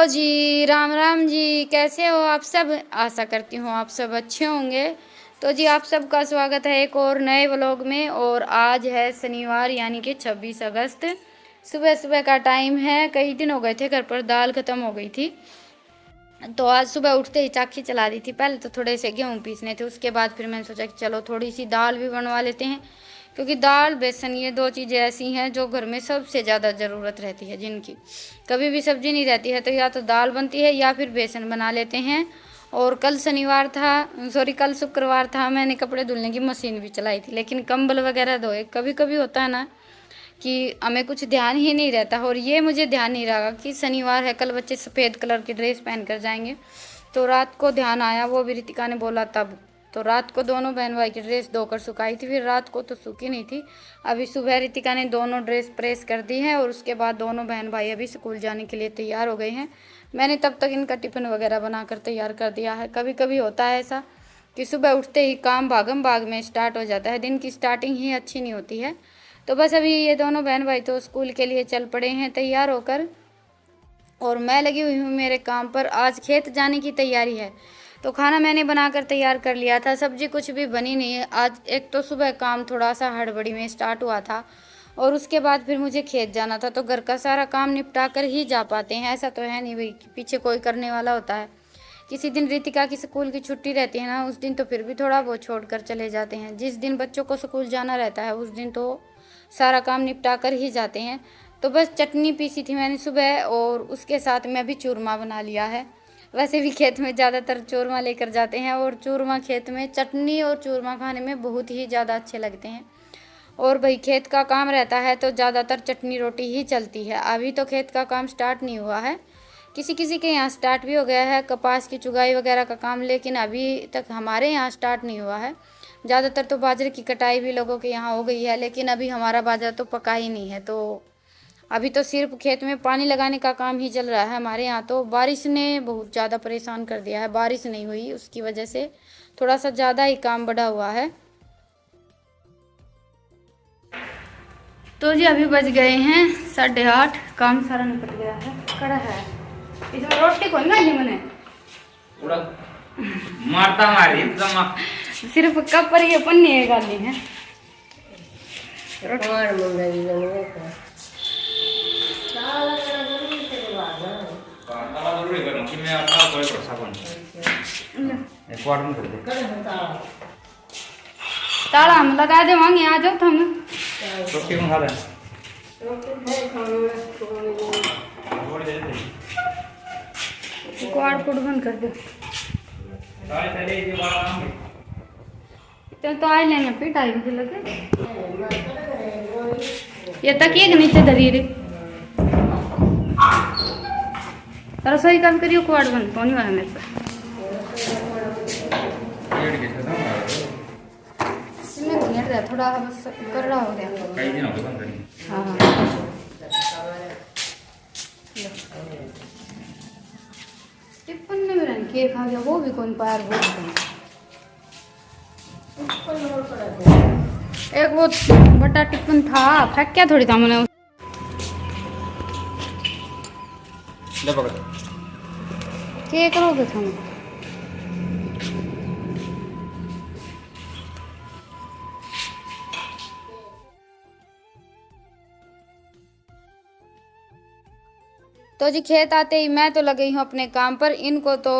जी, राम राम जी। कैसे हो आप सब? आशा करती हूँ आप सब अच्छे होंगे। तो जी आप सबका स्वागत है एक और नए व्लॉग में। और आज है शनिवार यानी कि 26 अगस्त। सुबह सुबह का टाइम है। कई दिन हो गए थे घर पर दाल ख़त्म हो गई थी, तो आज सुबह उठते ही चाकी चला दी थी। पहले तो थोड़े से गेहूँ पीसने थे, उसके बाद फिर मैंने सोचा कि चलो थोड़ी सी दाल भी बनवा लेते हैं, क्योंकि दाल बेसन ये दो चीज़ें ऐसी हैं जो घर में सबसे ज़्यादा ज़रूरत रहती है, जिनकी कभी भी सब्ज़ी नहीं रहती है तो या तो दाल बनती है या फिर बेसन बना लेते हैं। और कल शनिवार था, सॉरी कल शुक्रवार था, मैंने कपड़े धुलने की मशीन भी चलाई थी, लेकिन कंबल वगैरह धोए। कभी कभी होता है ना कि हमें कुछ ध्यान ही नहीं रहता। और ये मुझे ध्यान नहीं रहा कि शनिवार है, कल बच्चे सफ़ेद कलर की ड्रेस पहन कर जाएंगे। तो रात को ध्यान आया, वो भी रितिका ने बोला तब। तो रात को दोनों बहन भाई की ड्रेस धोकर सुखाई थी, फिर रात को तो सूखी नहीं थी। अभी सुबह रितिका ने दोनों ड्रेस प्रेस कर दी है और उसके बाद दोनों बहन भाई अभी स्कूल जाने के लिए तैयार हो गए हैं। मैंने तब तक इनका टिफ़िन वगैरह बनाकर तैयार कर दिया है। कभी कभी होता है ऐसा कि सुबह उठते ही काम भागम भाग में स्टार्ट हो जाता है, दिन की स्टार्टिंग ही अच्छी नहीं होती है। तो बस अभी ये दोनों बहन भाई तो स्कूल के लिए चल पड़े हैं तैयार होकर, और मैं लगी हुई हूँ मेरे काम पर। आज खेत जाने की तैयारी है, तो खाना मैंने बनाकर तैयार कर लिया था, सब्जी कुछ भी बनी नहीं है आज। एक तो सुबह काम थोड़ा सा हड़बड़ी में स्टार्ट हुआ था, और उसके बाद फिर मुझे खेत जाना था, तो घर का सारा काम निपटा कर ही जा पाते हैं। ऐसा तो है नहीं भाई कि पीछे कोई करने वाला होता है। किसी दिन रितिका की स्कूल की छुट्टी रहती है ना, उस दिन तो फिर भी थोड़ा बहुत छोड़ कर चले जाते हैं। जिस दिन बच्चों को स्कूल जाना रहता है उस दिन तो सारा काम निपटा कर ही जाते हैं। तो बस चटनी पीसी थी मैंने सुबह, और उसके साथ में भी चूरमा बना लिया है। वैसे भी खेत में ज़्यादातर चूरमा लेकर जाते हैं, और चूरमा खेत में चटनी और चूरमा खाने में बहुत ही ज़्यादा अच्छे लगते हैं। और भाई खेत का काम रहता है तो ज़्यादातर चटनी रोटी ही चलती है। अभी तो खेत का काम स्टार्ट नहीं हुआ है, किसी किसी के यहाँ स्टार्ट भी हो गया है कपास की चुगाई वगैरह का काम, लेकिन अभी तक हमारे यहाँ स्टार्ट नहीं हुआ है। ज़्यादातर तो बाजरे की कटाई भी लोगों के यहाँ हो गई है, लेकिन अभी हमारा बाजरा तो पका ही नहीं है। तो अभी तो सिर्फ खेत में पानी लगाने का काम ही चल रहा है हमारे यहाँ। तो बारिश ने बहुत ज़्यादा परेशान कर दिया है, बारिश नहीं हुई उसकी वजह से थोड़ा सा ज़्यादा ही काम बढ़ा हुआ है। तो जी अभी बज गए हैं 8:30, काम सारा निपट गया है। कड़ा है इसमें रोटी कौन गाली मैंने मारता मारी सिर्फ कप पर ये पन्नी गाली है। ताला हम लगा दे वहाँ आ जाओ तुम। रोटी खा ले क्वाड कोड बंद कर दो। तो आज लेंगे पिटाई भी लगे ये तकिए के नीचे धरी रे। रसोई काम करियो, क्वाड बंद कौन हुआ है मेरे से। थोड़ा बस कर रहा हो गया। कई दिन हो गए बंद करी। हाँ टिप्पन ने मेरा केक खा गया, वो भी कौन पार बोल एक वो बड़ा टिप्पन था, फेंक क्या थोड़ी था मैंने। ले पकड़ क्या करोगे तुम? तो जी खेत आते ही मैं तो लगी हूँ अपने काम पर। इनको तो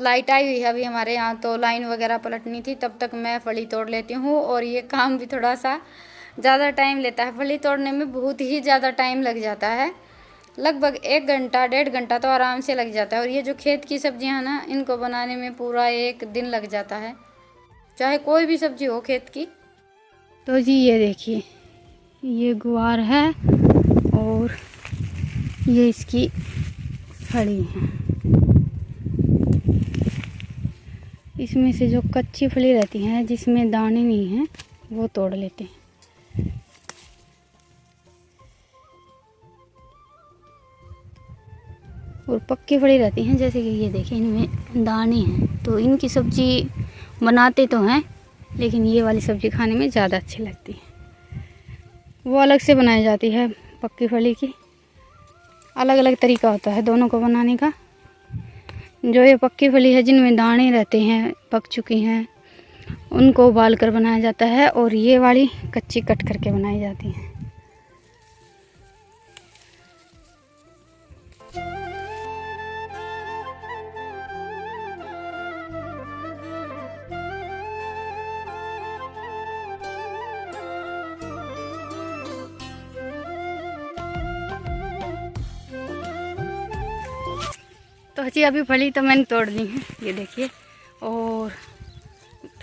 लाइट आई हुई है अभी हमारे यहाँ, तो लाइन वगैरह पलटनी थी, तब तक मैं फली तोड़ लेती हूँ। और ये काम भी थोड़ा सा ज़्यादा टाइम लेता है, फली तोड़ने में बहुत ही ज़्यादा टाइम लग जाता है, लगभग 1 घंटा 1.5 घंटा तो आराम से लग जाता है। और ये जो खेत की सब्जियाँ हैं ना, इनको बनाने में पूरा 1 दिन लग जाता है, चाहे कोई भी सब्जी हो खेत की। तो जी ये देखिए, ये गुआर है और ये इसकी फली है। इसमें से जो कच्ची फली रहती हैं जिसमें दाने नहीं हैं वो तोड़ लेते हैं। और पक्की फली रहती हैं, जैसे कि ये देखिए इनमें दाने हैं, तो इनकी सब्जी बनाते तो हैं लेकिन ये वाली सब्जी खाने में ज़्यादा अच्छी लगती है। वो अलग से बनाई जाती है, पक्की फली की अलग अलग तरीका होता है दोनों को बनाने का। जो ये पक्की फली है जिनमें दाने रहते हैं, पक चुकी हैं, उनको उबाल कर बनाया जाता है और ये वाली कच्ची कट करके बनाई जाती है। तो जी अभी फली तो मैंने तोड़ ली है, ये देखिए, और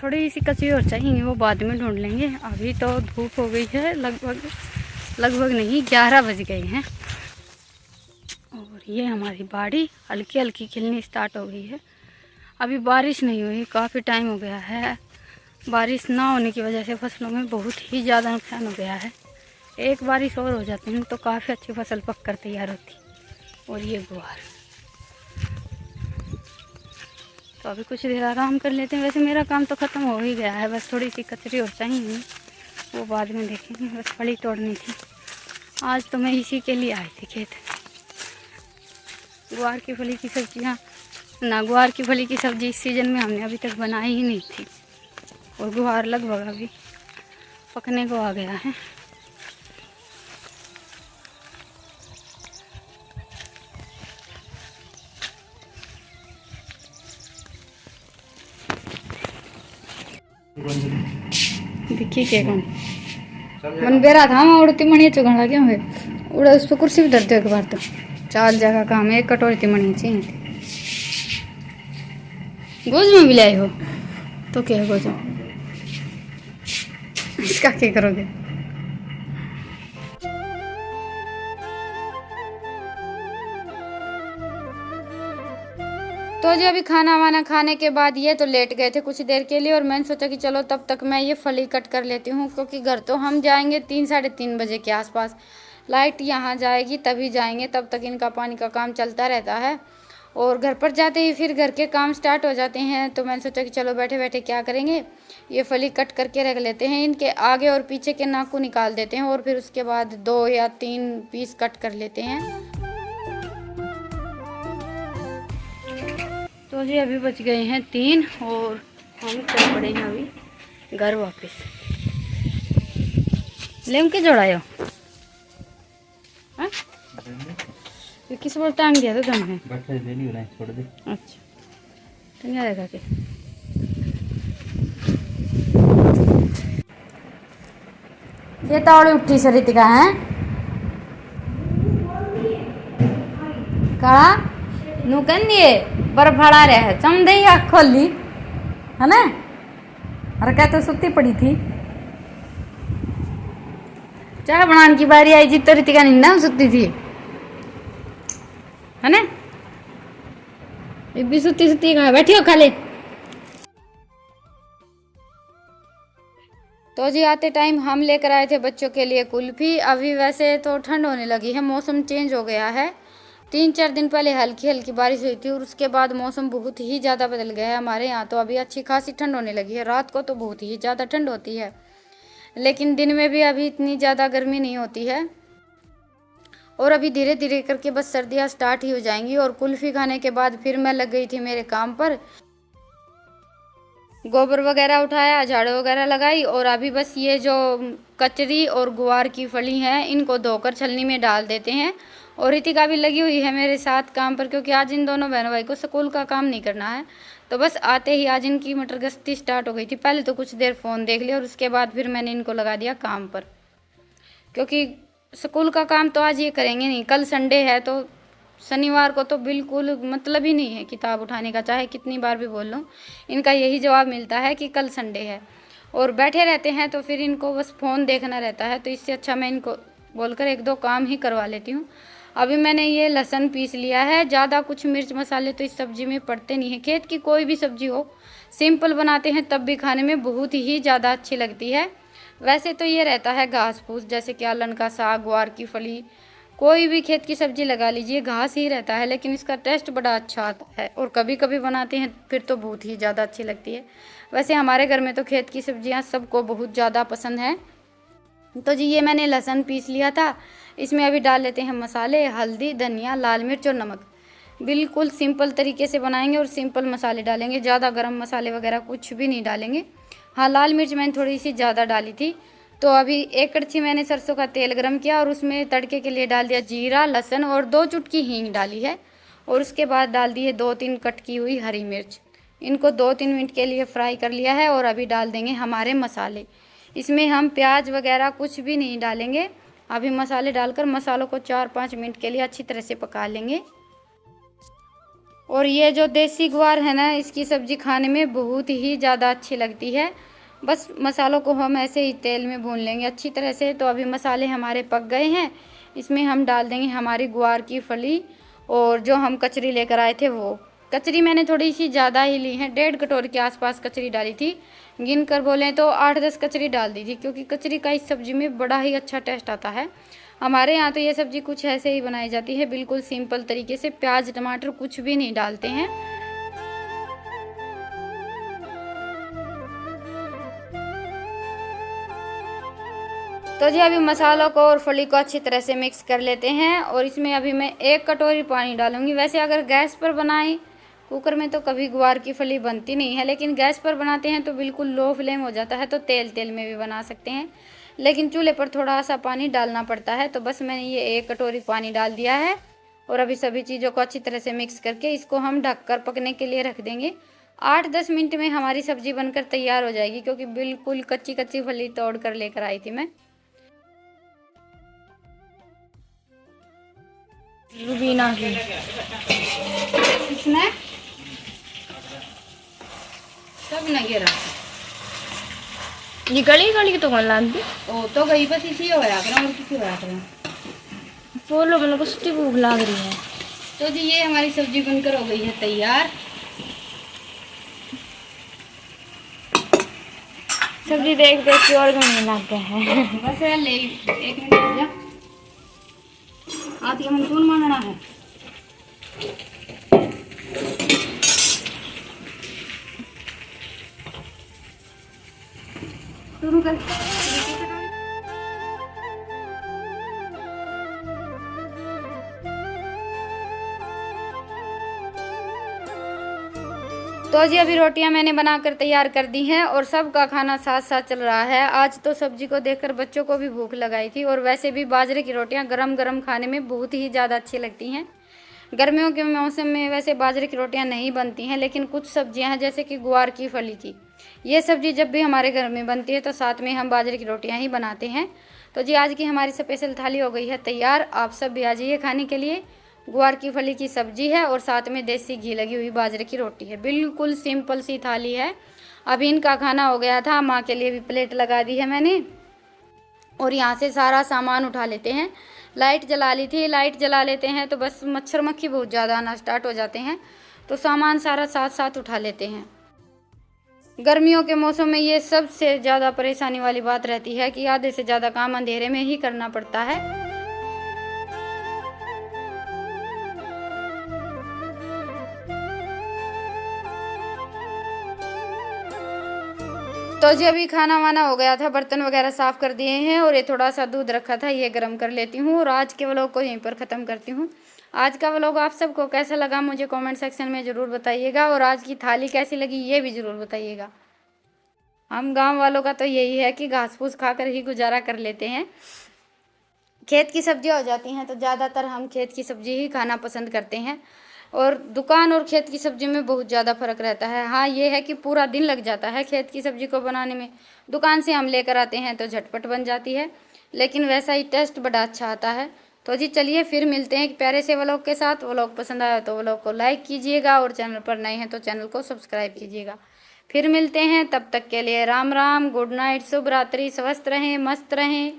थोड़ी सी कच्ची और चाहिए, वो बाद में ढूंढ लेंगे। अभी तो धूप हो गई है, लगभग नहीं 11 बज गए हैं और ये हमारी बाड़ी हल्की हल्की खिलनी स्टार्ट हो गई है। अभी बारिश नहीं हुई, काफ़ी टाइम हो गया है। बारिश ना होने की वजह से फसलों में बहुत ही ज़्यादा नुकसान हो गया है। एक बारिश और हो जाती है तो काफ़ी अच्छी फसल पक कर तैयार होती। और ये गुआर, तो अभी कुछ देर आराम कर लेते हैं। वैसे मेरा काम तो ख़त्म हो ही गया है, बस थोड़ी सी कचरी और चाहिए, वो बाद में देखेंगे। बस फली तोड़नी थी, आज तो मैं इसी के लिए आई थी खेत। गुआर की फली की सब्जियाँ ना, गुआर की फली की सब्ज़ी इस सीज़न में हमने अभी तक बनाई ही नहीं थी। और गुआर लगभग अभी पकने को आ गया है। देखिए क्या कौन मन बेरा था, मैं उड़ती मणि चुगन लगे हुए उड़ा, उस पर कुर्सी भी धरते एक बार तो 4 जगह काम है। एक कटोरी तिमणी चाहिए, गोज में भी लाए हो तो क्या है गोज में, इसका क्या करोगे। तो जी अभी खाना वाना खाने के बाद ये तो लेट गए थे कुछ देर के लिए, और मैंने सोचा कि चलो तब तक मैं ये फली कट कर लेती हूँ, क्योंकि घर तो हम जाएंगे 3 साढ़े 3 बजे के आसपास। लाइट यहाँ जाएगी तभी जाएंगे, तब तक इनका पानी का काम चलता रहता है। और घर पर जाते ही फिर घर के काम स्टार्ट हो जाते हैं। तो मैंने सोचा कि चलो बैठे बैठे क्या करेंगे, ये फली कट करके रख लेते हैं। इनके आगे और पीछे के नाक को निकाल देते हैं और फिर उसके बाद 2 या 3 पीस कट कर लेते हैं। तो जी अभी बच गए हैं 3 और हम चल पड़े हैं अभी घर वापस। लेम के जोड़ायो हाँ, किस बोल टांग दिया तो तुमने छोड़ दे। अच्छा टंगा रहेगा के ये तावड़ी उठी सरित का है कड़ा नू कह दिए बर्फ फड़ा रहा है चमदे आँख खोल ली है ना, और क्या तो सुती पड़ी थी। चाय बनाने की बारी आई जी तो रितिका निंदा सुती थी है ना, भी सुती सुती कहा बैठी हो खा ले। तो जी आते टाइम हम लेकर आए थे बच्चों के लिए कुल्फी। अभी वैसे तो ठंड होने लगी है, मौसम चेंज हो गया है। 3-4 दिन पहले हल्की हल्की बारिश हुई थी और उसके बाद मौसम बहुत ही ज़्यादा बदल गया है हमारे यहाँ। तो अभी अच्छी खासी ठंड होने लगी है, रात को तो बहुत ही ज़्यादा ठंड होती है, लेकिन दिन में भी अभी इतनी ज़्यादा गर्मी नहीं होती है। और अभी धीरे धीरे करके बस सर्दियाँ स्टार्ट ही हो जाएंगी। और कुल्फ़ी खाने के बाद फिर मैं लग गई थी मेरे काम पर, गोबर वगैरह उठाया, झाड़ू वगैरह लगाई, और अभी बस ये जो कचरी और गुआर की फली हैं इनको धोकर छलनी में डाल देते हैं। और रितिका भी लगी हुई है मेरे साथ काम पर, क्योंकि आज इन दोनों बहनों भाई को स्कूल का काम नहीं करना है। तो बस आते ही आज इनकी मटर गश्ती स्टार्ट हो गई थी। पहले तो कुछ देर फ़ोन देख लिया और उसके बाद फिर मैंने इनको लगा दिया काम पर, क्योंकि स्कूल का काम तो आज ये करेंगे नहीं। कल संडे है तो शनिवार को तो बिल्कुल मतलब ही नहीं है किताब उठाने का, चाहे कितनी बार भी बोल लूँ इनका यही जवाब मिलता है कि कल संडे है। और बैठे रहते हैं तो फिर इनको बस फ़ोन देखना रहता है। तो इससे अच्छा मैं इनको बोलकर 1-2 काम ही करवा लेती हूँ। अभी मैंने ये लहसुन पीस लिया है, ज़्यादा कुछ मिर्च मसाले तो इस सब्ज़ी में पड़ते नहीं है। खेत की कोई भी सब्ज़ी हो सिंपल बनाते हैं तब भी खाने में बहुत ही ज़्यादा अच्छी लगती है। वैसे तो ये रहता है घास फूस, जैसे कि आलन का साग, ग्वार की फली, कोई भी खेत की सब्ज़ी लगा लीजिए घास ही रहता है, लेकिन इसका टेस्ट बड़ा अच्छा आता है। और कभी कभी बनाते हैं फिर तो बहुत ही ज़्यादा अच्छी लगती है। वैसे हमारे घर में तो खेत की सब्ज़ियाँ सबको बहुत ज़्यादा पसंद है। तो जी ये मैंने लहसुन पीस लिया था, इसमें अभी डाल लेते हैं मसाले, हल्दी, धनिया, लाल मिर्च और नमक। बिल्कुल सिंपल तरीके से बनाएंगे और सिंपल मसाले डालेंगे, ज़्यादा गरम मसाले वगैरह कुछ भी नहीं डालेंगे। हाँ, लाल मिर्च मैंने थोड़ी सी ज़्यादा डाली थी। तो अभी 1 कड़छी मैंने सरसों का तेल गरम किया और उसमें तड़के के लिए डाल दिया जीरा, लहसुन और 2 चुटकी हींग डाली है। और उसके बाद डाल दी है 2-3 कट की हुई हरी मिर्च। इनको 2-3 मिनट के लिए फ्राई कर लिया है और अभी डाल देंगे हमारे मसाले। इसमें हम प्याज वगैरह कुछ भी नहीं डालेंगे। अभी मसाले डालकर मसालों को 4-5 मिनट के लिए अच्छी तरह से पका लेंगे। और ये जो देसी ग्वार है ना, इसकी सब्ज़ी खाने में बहुत ही ज़्यादा अच्छी लगती है। बस मसालों को हम ऐसे ही तेल में भून लेंगे अच्छी तरह से। तो अभी मसाले हमारे पक गए हैं। इसमें हम डाल देंगे हमारी ग्वार की फली और जो हम कचरी लेकर आए थे वो। कचरी मैंने थोड़ी सी ज़्यादा ही ली है, 1.5 कटोरी के आसपास कचरी डाली थी। गिन कर बोलें तो 8-10 कचरी डाल दी थी, क्योंकि कचरी का इस सब्ज़ी में बड़ा ही अच्छा टेस्ट आता है। हमारे यहाँ तो ये सब्ज़ी कुछ ऐसे ही बनाई जाती है, बिल्कुल सिंपल तरीके से, प्याज टमाटर कुछ भी नहीं डालते हैं। तो जी अभी मसालों को और फली को अच्छी तरह से मिक्स कर लेते हैं। और इसमें अभी मैं 1 कटोरी पानी डालूंगी। वैसे अगर गैस पर बनाएं, कुकर में तो कभी ग्वार की फली बनती नहीं है, लेकिन गैस पर बनाते हैं तो बिल्कुल लो फ्लेम हो जाता है, तो तेल तेल में भी बना सकते हैं। लेकिन चूल्हे पर थोड़ा सा पानी डालना पड़ता है। तो बस मैंने ये 1 कटोरी पानी डाल दिया है। और अभी सभी चीज़ों को अच्छी तरह से मिक्स करके इसको हम ढककर पकने के लिए रख देंगे। 8-10 मिनट में हमारी सब्ज़ी बनकर तैयार हो जाएगी, क्योंकि बिल्कुल कच्ची कच्ची फली तोड़ कर लेकर आई थी मैं। रुबीना की इसमें सब न गिरा ये गली गली तो कौन लाती ओ तो गई, बस इसी होया करें और किसी होया करें। बोलो, मेरे को सच्ची भूख लग रही है। तो जी ये हमारी सब्जी बनकर हो गई है तैयार। सब्जी देख देख के और खाने लग गया है। बस ले 1 मिनट हो जा, आती हम कौन मांगना है। शुरू कर। तो जी अभी रोटियां मैंने बनाकर तैयार कर दी हैं और सबका खाना साथ साथ चल रहा है। आज तो सब्जी को देखकर बच्चों को भी भूख लगाई थी। और वैसे भी बाजरे की रोटियां गरम गरम खाने में बहुत ही ज़्यादा अच्छी लगती हैं। गर्मियों के मौसम में वैसे बाजरे की रोटियां नहीं बनती हैं, लेकिन कुछ सब्जियां हैं जैसे कि ग्वार की फली की, ये सब्जी जब भी हमारे घर में बनती है तो साथ में हम बाजरे की रोटियाँ ही बनाते हैं। तो जी आज की हमारी स्पेशल थाली हो गई है तैयार। आप सब भी आ जाइए खाने के लिए। ग्वार की फली की सब्जी है और साथ में देसी घी लगी हुई बाजरे की रोटी है। बिल्कुल सिंपल सी थाली है। अभी इनका खाना हो गया था, माँ के लिए भी प्लेट लगा दी है मैंने। और यहाँ से सारा सामान उठा लेते हैं। लाइट जला ली थी, लाइट जला लेते हैं तो बस मच्छर मक्खी बहुत ज़्यादा आना स्टार्ट हो जाते हैं, तो सामान सारा साथ साथ उठा लेते हैं। गर्मियों के मौसम में ये सबसे ज़्यादा परेशानी वाली बात रहती है कि आधे से ज़्यादा काम अंधेरे में ही करना पड़ता है। तो जी अभी खाना वाना हो गया था, बर्तन वगैरह साफ़ कर दिए हैं और ये थोड़ा सा दूध रखा था, ये गर्म कर लेती हूँ और आज के व्लॉग को यहीं पर ख़त्म करती हूँ। आज का व्लॉग आप सबको कैसा लगा मुझे कमेंट सेक्शन में ज़रूर बताइएगा और आज की थाली कैसी लगी ये भी ज़रूर बताइएगा। हम गांव वालों का तो यही है कि घास फूस खाकर ही गुजारा कर लेते हैं। खेत की सब्जियां हो जाती हैं तो ज़्यादातर हम खेत की सब्ज़ी ही खाना पसंद करते हैं। और दुकान और खेत की सब्ज़ी में बहुत ज़्यादा फ़र्क रहता है। हाँ ये है कि पूरा दिन लग जाता है खेत की सब्ज़ी को बनाने में। दुकान से हम लेकर आते हैं तो झटपट बन जाती है, लेकिन वैसा ही टेस्ट बड़ा अच्छा आता है। तो जी चलिए फिर मिलते हैं एक प्यारे से व्लॉग के साथ। व्लॉग पसंद आया तो व्लॉग को लाइक कीजिएगा और चैनल पर नए हैं तो चैनल को सब्सक्राइब कीजिएगा। फिर मिलते हैं, तब तक के लिए राम राम, गुड नाइट, शुभ रात्रि, स्वस्थ रहें, मस्त रहें।